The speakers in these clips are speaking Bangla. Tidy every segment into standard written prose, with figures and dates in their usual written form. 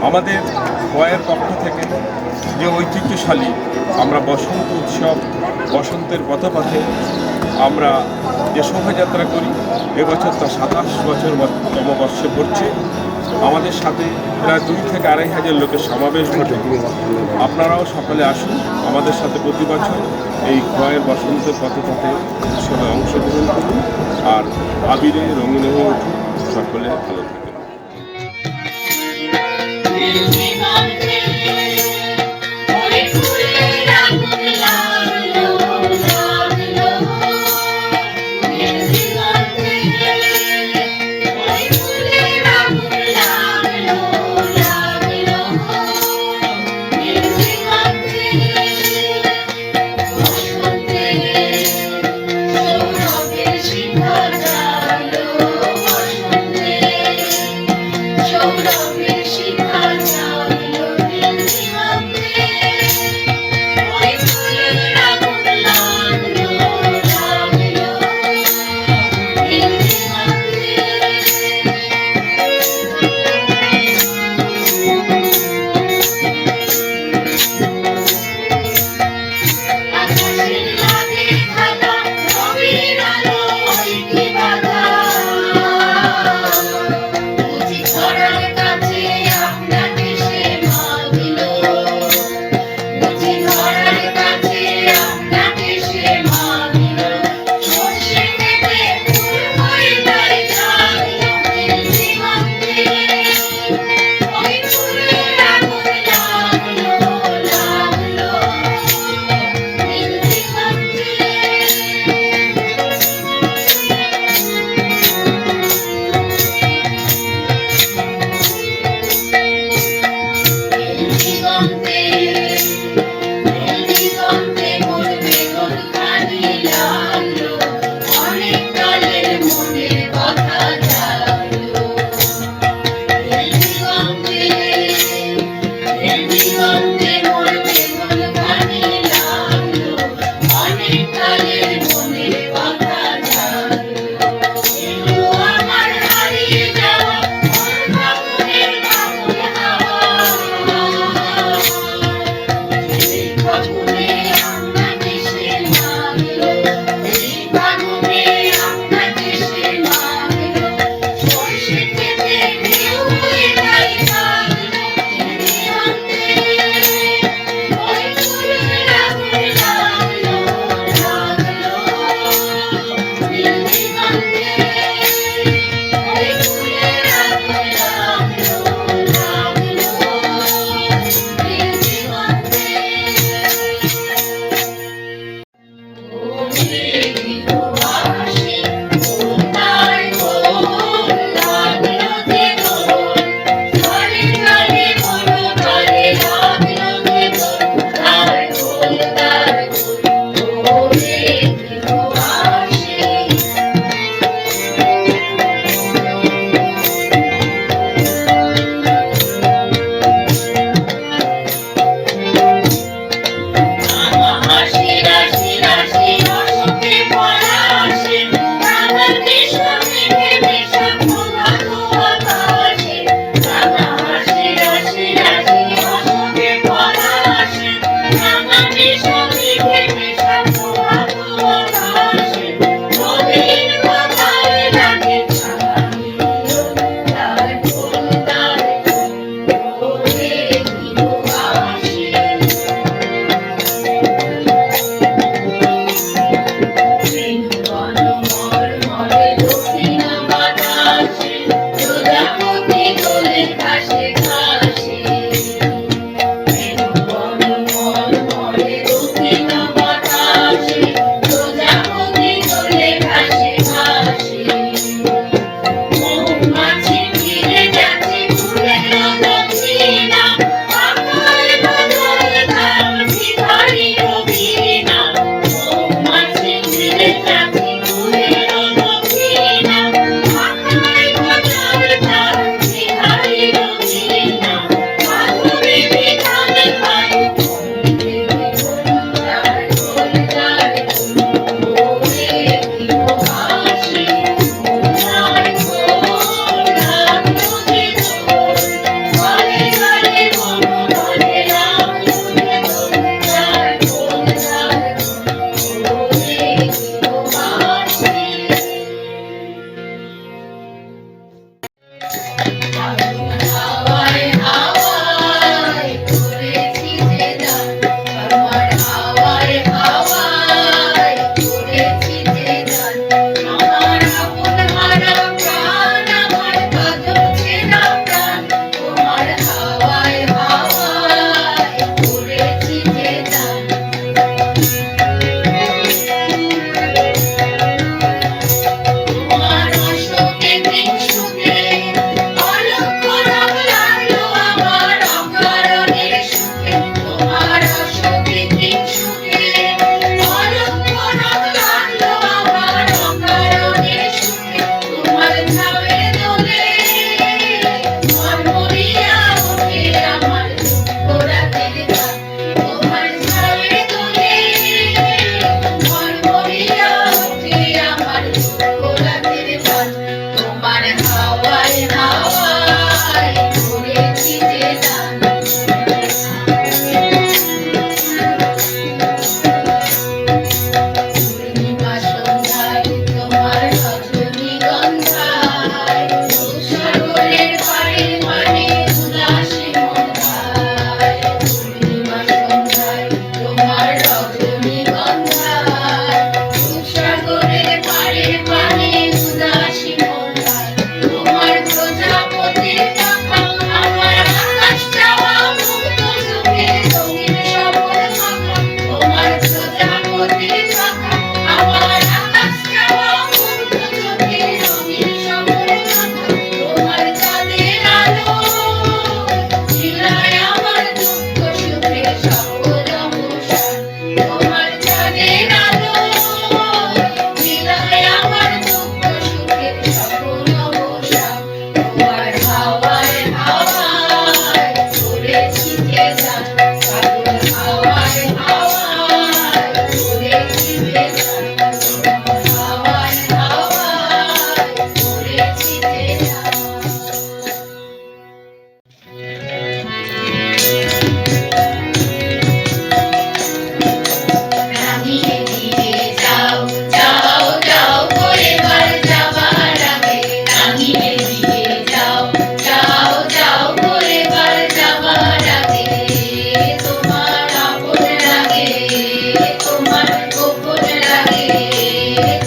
আমাদের খোয়াইয়ের পক্ষ থেকে যে ঐতিহ্যশালী আমরা বসন্ত উৎসব, বসন্তের পথে আমরা যে শোভাযাত্রা করি, এবছর তা 27 বছরতম বর্ষে পড়ছে। আমাদের সাথে প্রায় 2 থেকে 2.5 হাজার লোকের সমাবেশ ঘটে। আপনারাও সকলে আসুন আমাদের সাথে প্রতি বছর এই খোয়াইয়ের বসন্তের পথে উৎসবে অংশগ্রহণ করুন আর আবিরে রঙিন হয়ে উঠুন। সকলে ভালো থাকুন। সৌরভের শিখা জাগলো। হাওয়ায় হাওয়ায় করেছি যে গান, আমার হাওয়ায় হাওয়ায় করেছি যে গান, আমার আপন হারা প্রাণ, আমার কাঁদো ছেঁড়া প্রাণ, তোমার হাওয়ায় হাওয়ায় করেছি যে গান। তোমার অশোকে বিংশুকে অলক্ষ রং লাগলো আমার অকারণের সুখে, তোমার অশোকে বিংশুকে অলক্ষ রং লাগলো আমার অকারণের সুখে, তোমার ঝাউয়ের দোলে মন মরিয়া ওঠে আমার দুঃখ রাতের গান, তোমার ঝাউয়ের দোলে মন মরিয়া ওঠে আমার দুঃখ রাতের গান, তোমার হাওয়ায় হাওয়ায় করেছি যে গান। পূর্ণিমা সন্ধ্যায় তোমার রজনীগন্ধায়, সাগরের পাড়ে মানে উদাসী মন্ধায়, পূর্ণিমা সন্ধ্যায় তোমার রজনীগন্ধায়, সাগরের পাড়ে মানে উদাসী মন্ধায়, তোমার প্রজাপতির পাখা আমার আকাশ চাওয়া মুক্ত চোখে রঙিন সবল মাখা, তোমার প্রজাপতির পাখা আমার আকাশ চাওয়া মুক্ত চোখে রঙিন সবল মাখা, তোমার চাঁদের আলো ঝিলায় আমার দুঃখ সুখে সকল অবসান, তোমার চাঁদের আলো ঝিলায় আমার দুঃখ সুখে সকল অবসান, তোমার হাওয়ায় হাওয়ায় করেছি যে গান, পাগল হাওয়ায় হাওয়ায় করেছি যে গান, হাওয়ায় হাওয়ায় করেছি যে গান। রাঙিয়ে দিয়ে যাও যাও যাও করে বার যাবার আগে, রাঙিয়ে দিয়ে যাও যাও যাও করে বার যাবার আগে, তোমার আপন লাগে তোমার গোপন লাগে,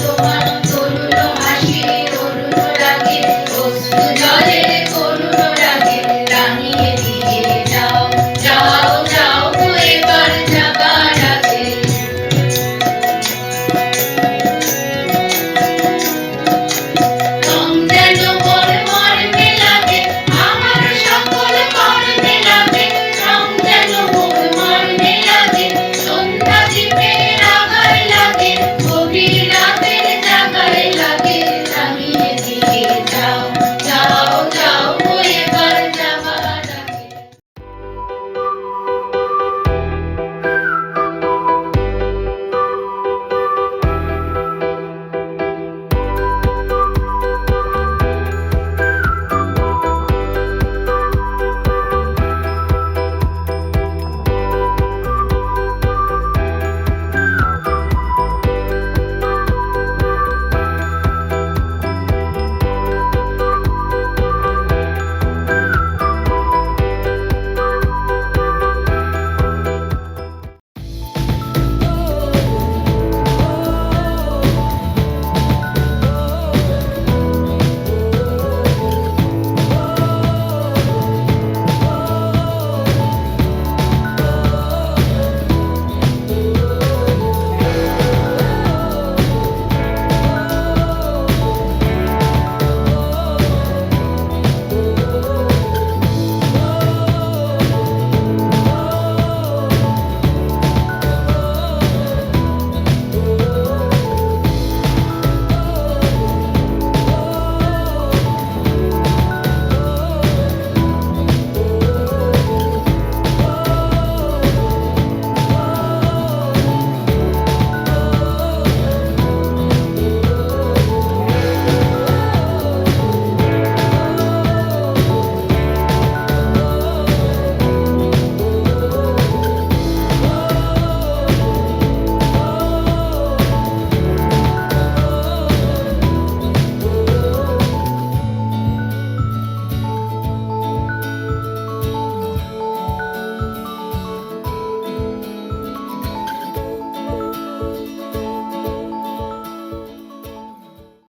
তোমার তরুণ হাসি অরুণ লাগে, অশ্রু জলের করুণ লাগে, রাঙিয়ে দিয়ে যাও যাও যাও করে বার যাবার আগে। রং যেন মোর মর্মে লাগে আমার সকল কর্মে লাগে, রং যেন মোর মর্মে লাগে সন্ধ্যা দ্বীপের আগায় লাগে, গভীর রাতের জাগায় লাগে, রাঙিয়ে দিয়ে যাও